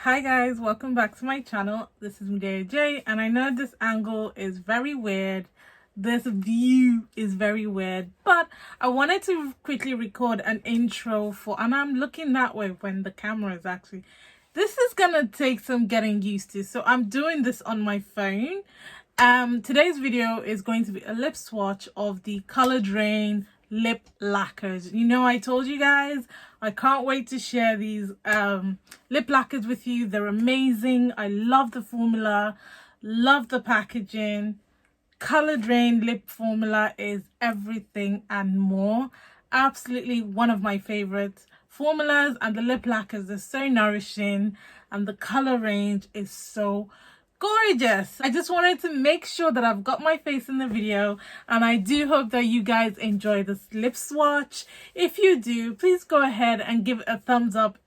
Hi guys, welcome back to my channel. This is Medea J, and I know this angle is very weird. This view is very weird, but I wanted to quickly record an intro and I'm looking that way when the camera is actually, this is gonna take some getting used to, so I'm doing this on my phone. Today's video is going to be a lip swatch of the colored Raine lip lacquers. You know, I told you guys I can't wait to share these lip lacquers with you. They're amazing. I love the formula, love the packaging. Colored Raine lip formula is everything and more. Absolutely one of my favorite formulas, and the lip lacquers are so nourishing and the color range is so gorgeous. I just wanted to make sure that I've got my face in the video, and I do hope that you guys enjoy this lip swatch. If you do, please go ahead and give it a thumbs up.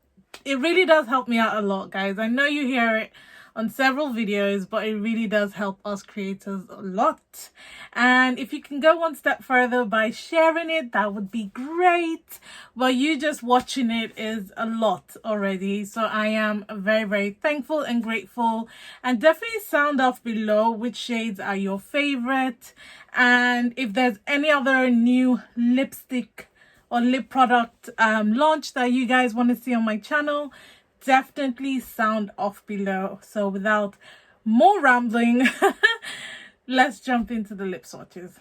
It really does help me out a lot, guys. I know you hear it on several videos, but it really does help us creators a lot. And if you can go one step further by sharing it, that would be great. But you just watching it is a lot already, so I am very, very thankful and grateful. And definitely sound off below which shades are your favorite, and if there's any other new lipstick or lip product launch that you guys want to see on my channel, definitely sound off below. So without more rambling, let's jump into the lip swatches.